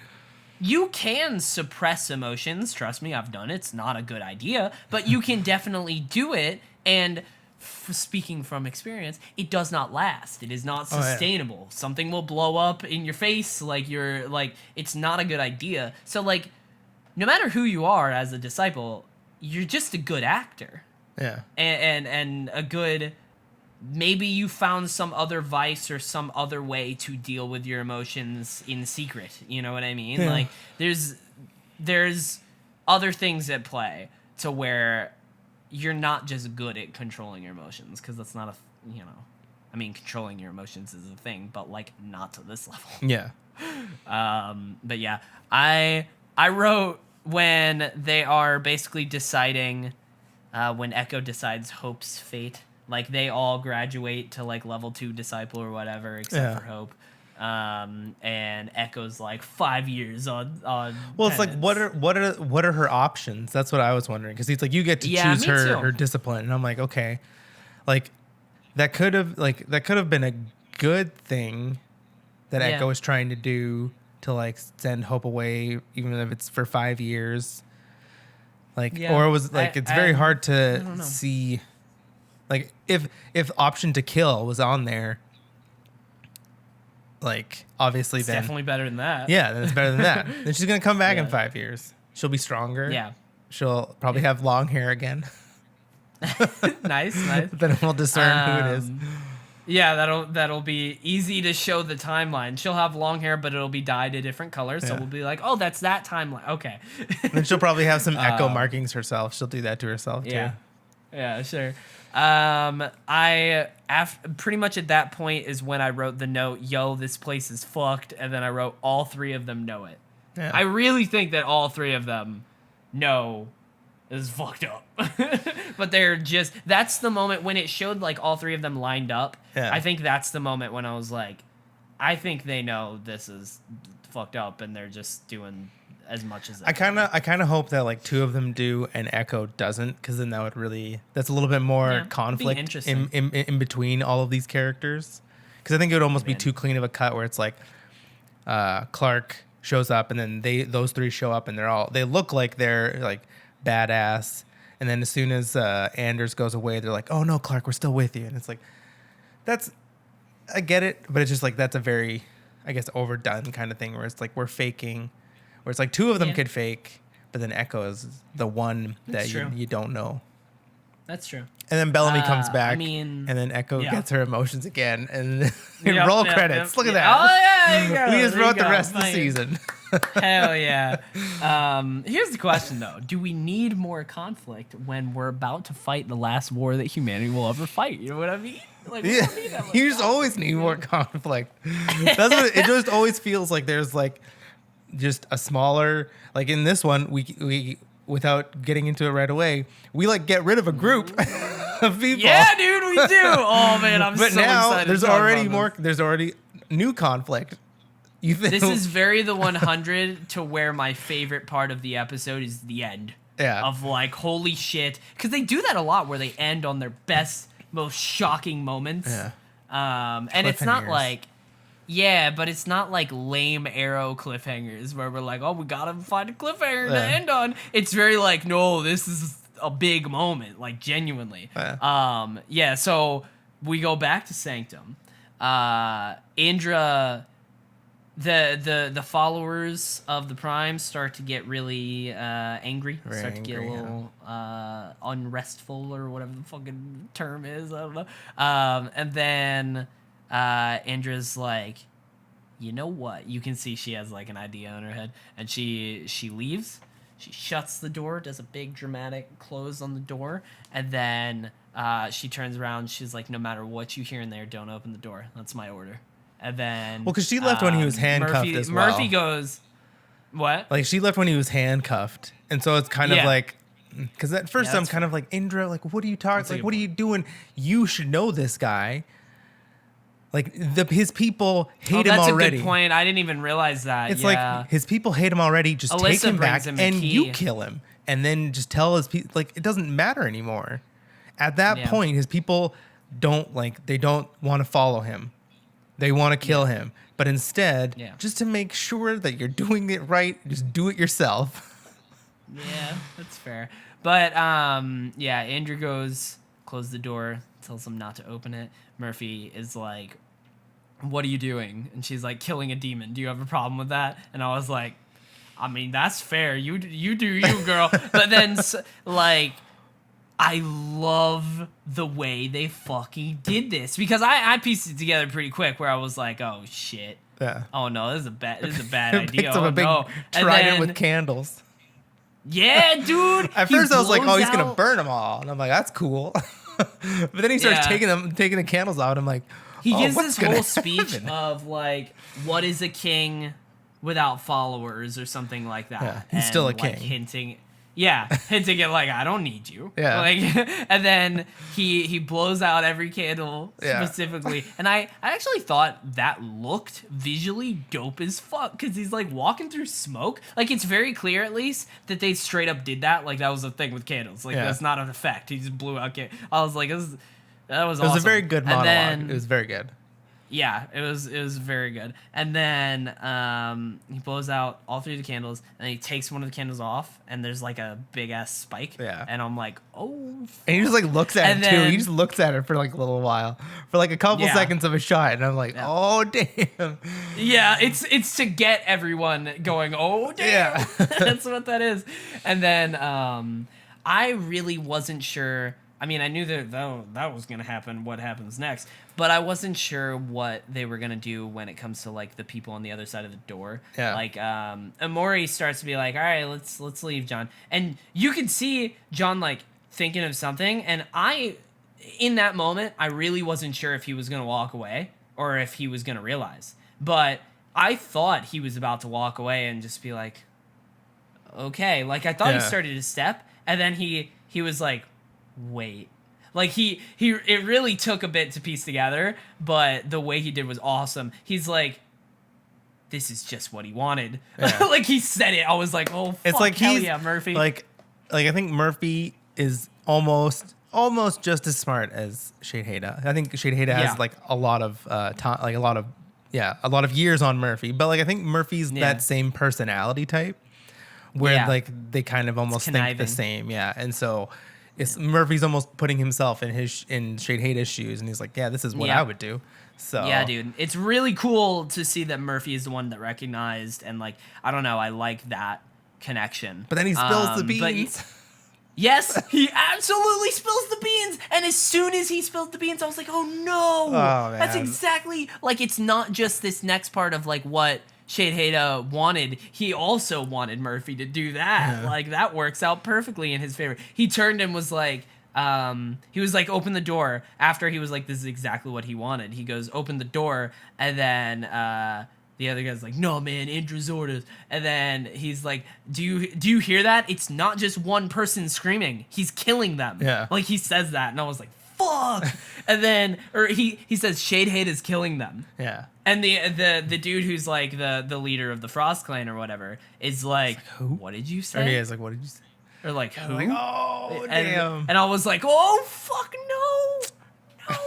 You can suppress emotions. Trust me, I've done it. It's not a good idea, but you can definitely do it. And speaking from experience, it does not last. It is not sustainable. Oh, yeah. Something will blow up in your face. It's not a good idea. So, like, no matter who you are as a disciple, you're just a good actor. Yeah. And a good... Maybe you found some other vice or some other way to deal with your emotions in secret. You know what I mean? Yeah. Like, there's other things at play to where you're not just good at controlling your emotions, because that's not controlling your emotions is a thing, but, like, not to this level. Yeah. But, yeah, I wrote when they are basically deciding, when Echo decides Hope's fate. Like, they all graduate to, like, level 2 disciple or whatever, except for Hope. And Echo's, like, 5 years on well, it's like, what are her options? That's what I was wondering. Because he's like, you get to choose her discipline. And I'm like, okay. Like, that could have been a good thing that Echo was trying to do to, like, send Hope away, even if it's for 5 years. Like, or it was, like, it's very hard to see... Like, if option to kill was on there, like, obviously it's then... definitely better than that. Yeah, then it's better than that. Then she's going to come back in 5 years. She'll be stronger. Yeah. She'll probably have long hair again. Nice. Then we'll discern who it is. Yeah, that'll be easy to show the timeline. She'll have long hair, but it'll be dyed a different color, so we'll be like, oh, that's that timeline. Okay. Then she'll probably have some Echo markings herself. She'll do that to herself, too. Yeah, sure. Pretty much at that point is when I wrote the note, yo, this place is fucked, and then I wrote all three of them know it. Yeah. I really think that all three of them know this is fucked up. But that's the moment when it showed like all three of them lined up. Yeah. I think that's the moment when I was like, I think they know this is fucked up and they're just doing as much as they can. I kind of hope that like two of them do and Echo doesn't, because then that's a little bit more conflict in between all of these characters. Because I think it would almost be too clean of a cut where it's like Clark shows up and then those three show up and they look like they're like badass, and then as soon as Anders goes away, they're like, oh no, Clark, we're still with you. And it's like, I get it, but it's just like that's a very, I guess, overdone kind of thing where it's like we're faking, where it's like two of them could fake, but then Echo is the one that you don't know. That's true. And then Bellamy comes back, and then Echo gets her emotions again, and roll credits. Look at that. Oh, yeah, there you go. We just wrote the rest of the season. Hell yeah. Here's the question, though. Do we need more conflict when we're about to fight the last war that humanity will ever fight? You know what I mean? Like, we don't need that much you just always need more conflict. That's what it just always feels like. There's like just a smaller, like in this one, we without getting into it right away, we like get rid of a group of people. Yeah, dude, we do. Oh man, I'm so excited. There's already new conflict. This is very the 100 to where my favorite part of the episode is the end. Yeah. Of like, holy shit. Because they do that a lot where they end on their best, most shocking moments. Yeah. And it's not like, but it's not like lame Arrow cliffhangers where we're like, oh, we gotta find a cliffhanger to end on. It's very like, no, this is a big moment, like genuinely. Yeah. So we go back to Sanctum. Indra, the followers of the Prime start to get really angry, start to get a little unrestful or whatever the fucking term is. I don't know. And then Indra's like, you know what? You can see she has like an idea in her head, and she leaves. She shuts the door, does a big dramatic close on the door, and then she turns around. She's like, no matter what you hear in there, don't open the door. That's my order. And then... Well, because she left when he was handcuffed as well. Murphy goes... What? Like, she left when he was handcuffed. And so it's kind of like... Because at first I'm kind of like, Indra, like, what are you talking... Like, what are you doing? You should know this guy. Like, his people hate him already. That's a good point. I didn't even realize that. It's like, his people hate him already. Just take him back and you kill him. And then just tell his people... Like, it doesn't matter anymore. At that point, his people don't, like... They don't want to follow him. They want to kill him. But instead, just to make sure that you're doing it right, just do it yourself. Yeah, that's fair. But, Andrew goes, close the door, tells him not to open it. Murphy is like, what are you doing? And she's like, killing a demon. Do you have a problem with that? And I was like, I mean, that's fair. You do you, girl. But then, like... I love the way they fucking did this because I pieced it together pretty quick where I was like, oh shit. Yeah. Oh no, this is a bad idea. Picks up a big trident with candles. Yeah, dude. At first I was like, oh, he's gonna burn them all. And I'm like, that's cool. But then he starts taking the candles out. I'm like, he gives this whole speech of like, what is a king without followers or something like that. Yeah, he's still a king. Hinting at like, I don't need you. Yeah. Like, and then he blows out every candle specifically. And I actually thought that looked visually dope as fuck because he's like walking through smoke. Like, it's very clear at least that they straight up did that. Like, that was a thing with candles. Like, that's not an effect. He just blew out candles. I was like, that was awesome. It was a very good monologue. Then, it was very good. Yeah, it was very good. And then he blows out all three of the candles, and then he takes one of the candles off, and there's like a big ass spike. Yeah. And I'm like, oh. Fuck. And he just like looks at it too. He just looks at it for like a little while, for like a couple seconds of a shot, and I'm like, oh damn. Yeah, it's to get everyone going. Oh damn. Yeah. That's what that is. And then I really wasn't sure. I mean, I knew that was gonna happen. What happens next? But I wasn't sure what they were gonna do when it comes to like the people on the other side of the door. Yeah. Like Amori starts to be like, all right, let's leave, John. And you can see John like thinking of something, and in that moment, I really wasn't sure if he was gonna walk away or if he was gonna realize. But I thought he was about to walk away and just be like, okay. Like, I thought he started to step, and then he was like, wait. Like, it really took a bit to piece together, but the way he did was awesome. He's like, this is just what he wanted. Yeah. Like, he said it. I was like, oh, fuck, it's like, hell yeah, Murphy. Like, I think Murphy is almost just as smart as Shade Haida. I think Shade Haida has, like, a lot of time, like, a lot of years on Murphy. But, like, I think Murphy's that same personality type where, like, they kind of almost think the same. Yeah. And so... Murphy's almost putting himself in Shade Haida's shoes, and he's like, "Yeah, this is what I would do." So yeah, dude, it's really cool to see that Murphy is the one that recognized, and like, I don't know, I like that connection. But then he spills the beans. Yes, he absolutely spills the beans, and as soon as he spilled the beans, I was like, "Oh no!" That's exactly like, it's not just this next part of like what Shade Haida wanted. He also wanted Murphy to do that. Yeah. Like, that works out perfectly in his favor. He turned and was like, open the door. After he was like, this is exactly what he wanted. He goes, open the door. And then the other guy's like, no, man, Indra's orders. And then he's like, do you hear that? It's not just one person screaming. He's killing them. Yeah. Like, he says that. And I was like, fuck. And then, or he says Shade Haida is killing them. Yeah. And the dude who's like the leader of the Frost Clan or whatever is like, who? What did you say? Or he is like, what did you say? Or like, who? Like, oh, damn. And I was like, oh, fuck, no.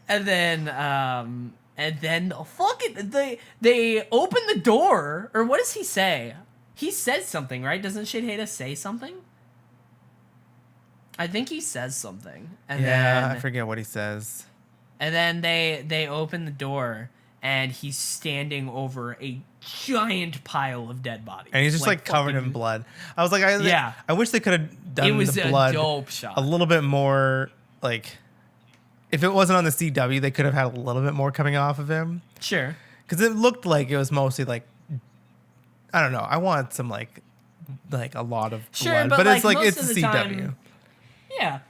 And then they open the door, or what does he say? He says something, right? Doesn't Shade Haida say something? I think he says something. And then, I forget what he says. And then they open the door, and he's standing over a giant pile of dead bodies. And he's just like covered in blood. I was like, I wish they could have done the blood a dope shot. A little bit more, like, if it wasn't on the CW, they could have had a little bit more coming off of him. Sure. Because it looked like it was mostly like, I don't know. I want some like a lot of blood. But like, it's like, it's the CW. Time, yeah.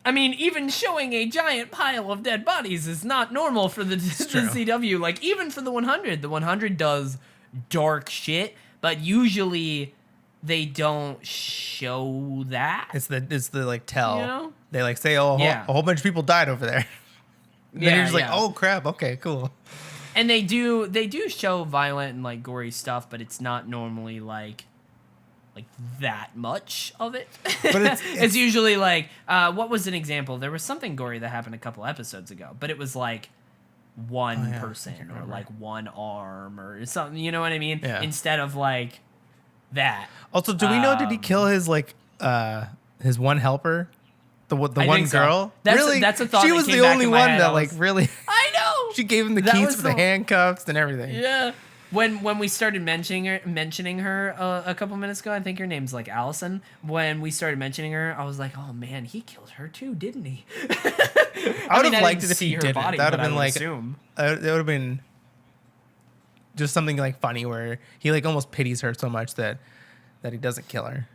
I mean, even showing a giant pile of dead bodies is not normal for the CW. Like, even for the 100. The 100 does dark shit, but usually they don't show that. It's the like tell. You know? They like say, oh, a whole bunch of people died over there. Then you're just like, oh crap, okay, cool. And they do show violent and like gory stuff, but it's not normally like that much of it. But it's usually like, what was an example? There was something gory that happened a couple episodes ago, but it was like one person or like one arm or something, you know what I mean? Yeah. Instead of like that. Also, do we know, did he kill his like his one helper? The one girl? So. Really? That's a thought. She was the only one that like really. I know. She gave him the keys for the handcuffs and everything. Yeah. When we started mentioning her a couple minutes ago, I think her name's like Allison. When we started mentioning her, I was like, "Oh man, he killed her too, didn't he?" I would have liked it if he didn't. That would have been like, it would have been just something like funny where he like almost pities her so much that he doesn't kill her,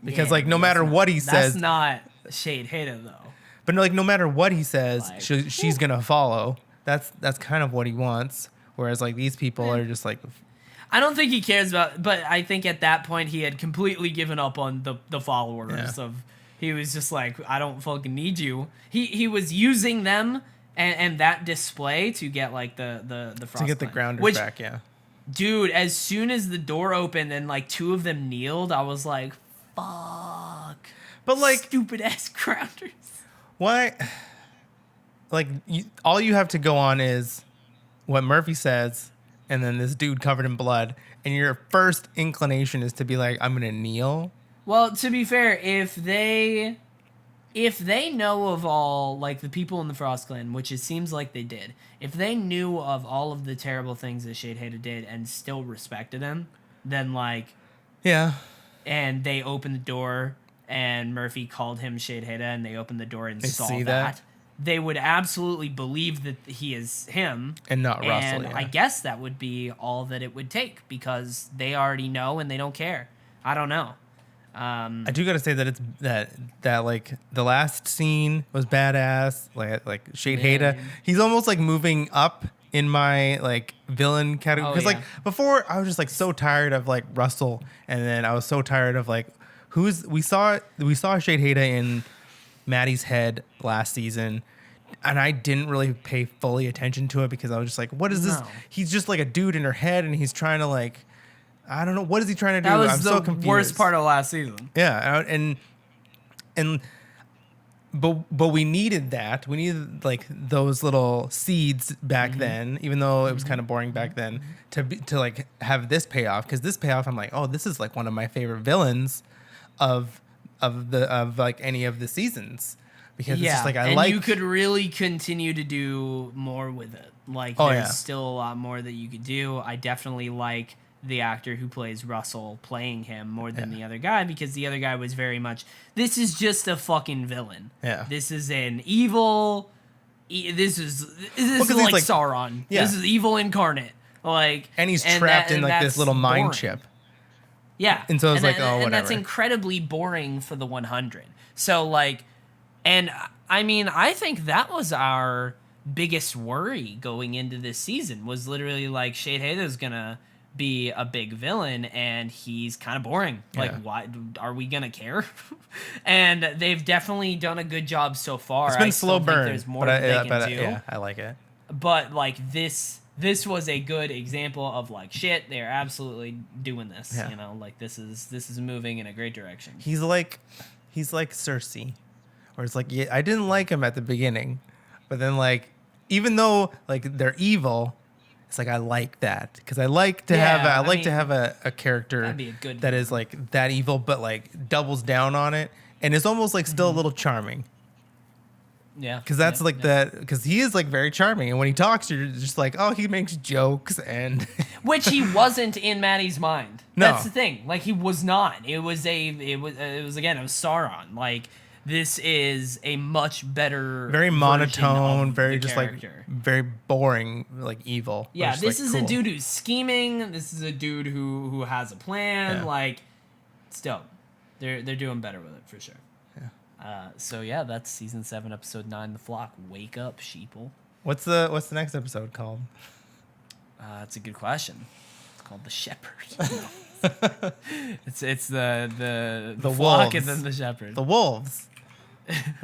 because like no matter what he says, that's not Shade Haida though. But like no matter what he says, she's gonna follow. That's kind of what he wants. Whereas, like, these people are just, like... I don't think he cares about... But I think at that point, he had completely given up on the followers of... He was just like, I don't fucking need you. He was using them and that display to get, like, the Frost to get the grounders back, yeah. Dude, as soon as the door opened and, like, two of them kneeled, I was like, fuck. But, like... Stupid-ass grounders. Why... Like, all you have to go on is... what Murphy says, and then this dude covered in blood, and your first inclination is to be like, I'm gonna kneel. Well, to be fair, if they know of all, like, the people in the Frost Clan, which it seems like they did, if they knew of all of the terrible things that Shade Haida did and still respected him, then, like... Yeah. And they opened the door, and Murphy called him Shade Haida, and they opened the door and saw that. They would absolutely believe that he is him. And not Russell, I guess that would be all that it would take, because they already know and they don't care. I don't know. I do gotta say that it's that like the last scene was badass. Like Shade Haida, he's almost like moving up in my like villain category. Because like before, I was just like so tired of like Russell, and then I was so tired of like we saw Shade Haida in Maddie's head last season. And I didn't really pay fully attention to it because I was just like, what is this? He's just like a dude in her head, and he's trying to like, I don't know, what is he trying to do? I'm so confused. Worst part of last season. Yeah, but we needed that. We needed like those little seeds back then, even though it was kind of boring back then, to like have this payoff. Because this payoff, I'm like, oh, this is like one of my favorite villains of like any of the seasons. Because it's just like you could really continue to do more with it. Like there's still a lot more that you could do. I definitely like the actor who plays Russell playing him more than the other guy, because the other guy was very much, this is just a fucking villain. Yeah. This is an evil this is like Sauron. Yeah. This is evil incarnate. Like, and he's trapped in like this little mind chip. Yeah. And so it's like, whatever. And that's incredibly boring for the 100. So like, and I mean, I think that was our biggest worry going into this season, was literally like Shade Haida's gonna be a big villain and he's kind of boring. Like, why are we gonna care? And they've definitely done a good job so far. It's been slow burn. There's more that they can do. Yeah, I like it. But like this was a good example of like, shit, they're absolutely doing this. You know, like this is moving in a great direction. He's like Cersei. Where it's like, yeah, I didn't like him at the beginning, but then like, even though like they're evil, it's like I like that because I like to have a character that is like that evil, but like doubles down on it and is almost like still a little charming. Yeah, because that's that. Because he is like very charming, and when he talks, you're just like, oh, he makes jokes, and which he wasn't in Maddie's mind. No. That's the thing. Like he was not. It was Sauron. Like. This is a much better, very monotone, very just character. Like very boring, like evil. Yeah, this is cool. A dude who's scheming. This is a dude who has a plan. Yeah. Like, it's dope. They're doing better with it for sure. Yeah. So yeah, that's season 7, episode 9, The Flock. Wake up, sheeple. What's the next episode called? That's a good question. It's called The Shepherd. It's the flock wolves. And then the shepherd. The wolves.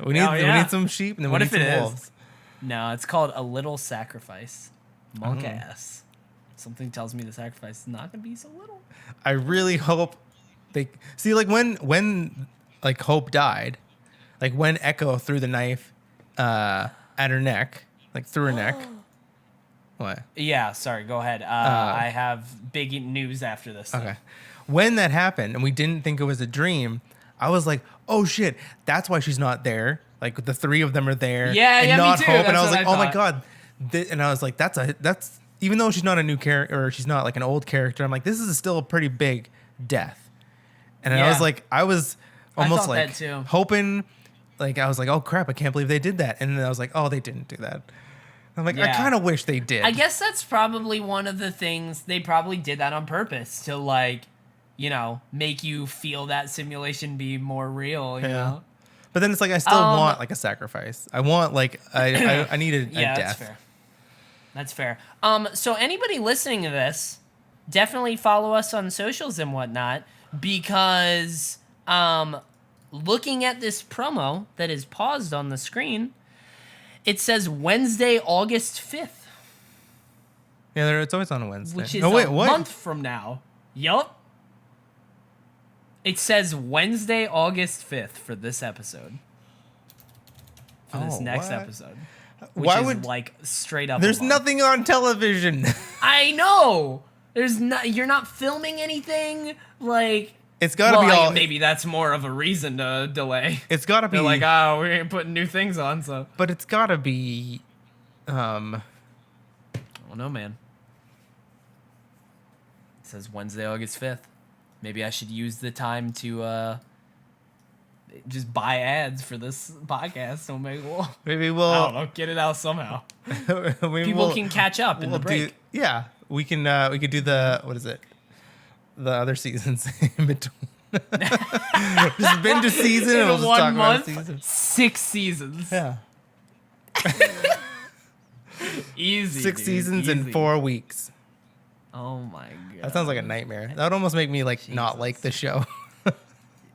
We need some sheep and then we need some wolves. No, it's called A Little Sacrifice. Monk ass. Something tells me the sacrifice is not gonna be so little. I really hope they see like when like Hope died, like when Echo threw the knife at her neck, like through her neck. What? Yeah, sorry, go ahead. I have big news after this. Okay. When that happened and we didn't think it was a dream, I was like, oh shit, that's why she's not there. Like the 3 of them are there. Yeah, and not me too. Hope. That's and I was like, oh my God. And I was like, that's even though she's not a new character or she's not like an old character, I'm like, this is still a pretty big death. And I was like, I was almost like hoping, like I was like, oh crap, I can't believe they did that. And then I was like, oh, they didn't do that. I'm like, I kind of wish they did. I guess that's probably one of the things, they probably did that on purpose to like, you know, make you feel that simulation be more real, you know? But then it's like, I still want like a sacrifice. I want like, I need a death. That's fair. So anybody listening to this, definitely follow us on socials and whatnot, because looking at this promo that is paused on the screen, it says Wednesday, August 5th. Yeah, it's always on a Wednesday. Which is month from now. Yup. It says Wednesday, August 5th for this episode. For this next episode. Which is like straight up. There's nothing on television. I know. You're not filming anything. Like, it's gotta be all. Maybe that's more of a reason to delay. It's gotta be. They're like, oh, we ain't putting new things on, so. But it's gotta be. I don't know, man. It says Wednesday, August 5th. Maybe I should use the time to just buy ads for this podcast. So maybe we'll. I don't know. Get it out somehow. People can catch up in the break. We can. We could do the, what is it? The other seasons in between. Just binge a season and we'll just talk about a season. 6 seasons. Yeah. Easy. 6 dude, seasons easy. in 4 weeks. Oh my god. That sounds like a nightmare. That would almost make me like not like the show.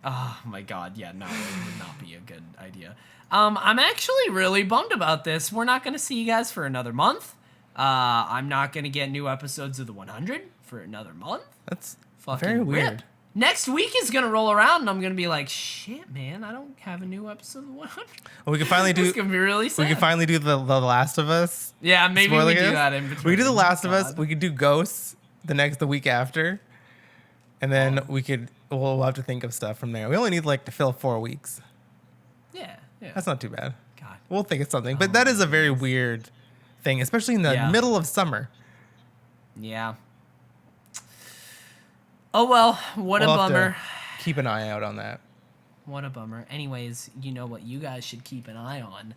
Oh my god, yeah, no, it would not be a good idea. I'm actually really bummed about this. We're not going to see you guys for another month. I'm not going to get new episodes of the 100 for another month. That's Fucking very rip. weird. Next week is going to roll around and I'm going to be like, shit, man, I don't have a new episode of the 100. Well, we can finally do. It's going to be really sad. We can finally do the Last of Us. Yeah, maybe we do that in between. We could do the Last of Us. We could do Ghosts the week after, and then we'll have to think of stuff from there. We only need like to fill 4 weeks. Yeah. That's not too bad. God. We'll think of something, but that is a very weird thing, especially in the middle of summer. Yeah. Oh well, what a bummer. Keep an eye out on that. What a bummer. Anyways, you know what you guys should keep an eye on.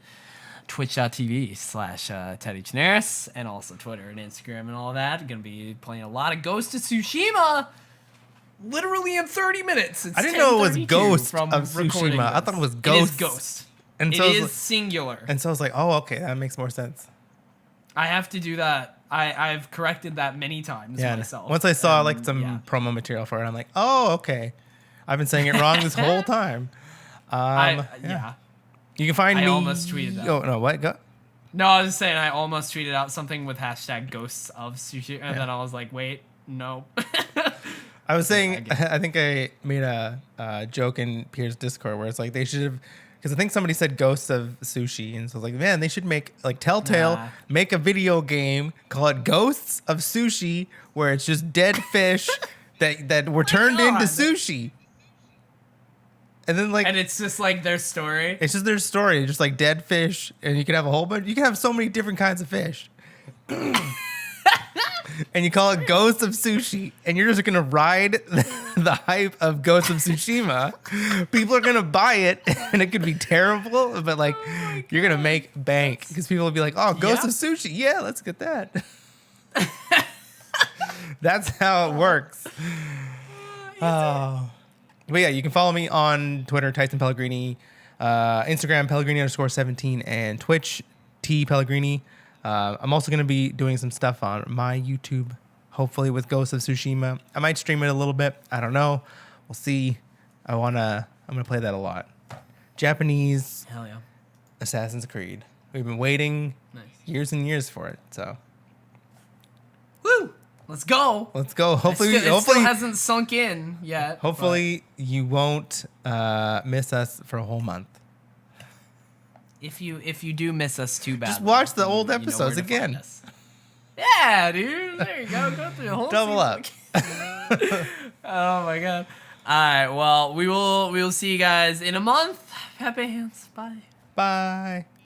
Twitch.tv/TeddyChinaris and also Twitter and Instagram and all that. Gonna be playing a lot of Ghost of Tsushima. Literally in 30 minutes. It's I didn't know it was Ghost from of Tsushima. I thought it was Ghost. It is Ghost. And it so is singular. And so I was like, oh, okay, that makes more sense. I have to do that. I've corrected that many times myself. Once I saw like some promo material for it, I'm like, oh, okay. I've been saying it wrong this whole time. Yeah. You can find me. I almost tweeted that. Oh, no, what? Go. No, I was saying I almost tweeted out something with hashtag Ghosts of Sushi, and then I was like, wait, no. I was saying, I think I made a joke in Pierre's Discord where it's like they should have, because I think somebody said Ghosts of Sushi, and so I was like, man, they should make, like Telltale, make a video game, call it Ghosts of Sushi, where it's just dead fish that were turned into sushi. And then and it's just like their story. It's just their story, just like dead fish, and you can have a whole bunch. You can have so many different kinds of fish, and you call it Ghosts of Sushi, and you're just gonna ride the hype of Ghosts of Tsushima. People are gonna buy it, and it could be terrible, but you're gonna make bank because people will be like, "Oh, Ghosts of Sushi, yeah, let's get that." That's how it works. Oh. But yeah, you can follow me on Twitter, Tyson Pellegrini, Instagram, Pellegrini_17, and Twitch, TPellegrini. I'm also going to be doing some stuff on my YouTube, hopefully with Ghost of Tsushima. I might stream it a little bit. I don't know. We'll see. I'm going to play that a lot. Japanese Assassin's Creed. We've been waiting years and years for it. So, woo! Let's go. Hopefully, it still hasn't sunk in yet. Hopefully, you won't miss us for a whole month. If you do miss us too bad, just watch the old episodes again. Yeah, dude. There you go. Go through the whole double up. Oh my god. All right. Well, we will see you guys in a month. Happy hands. Bye. Bye.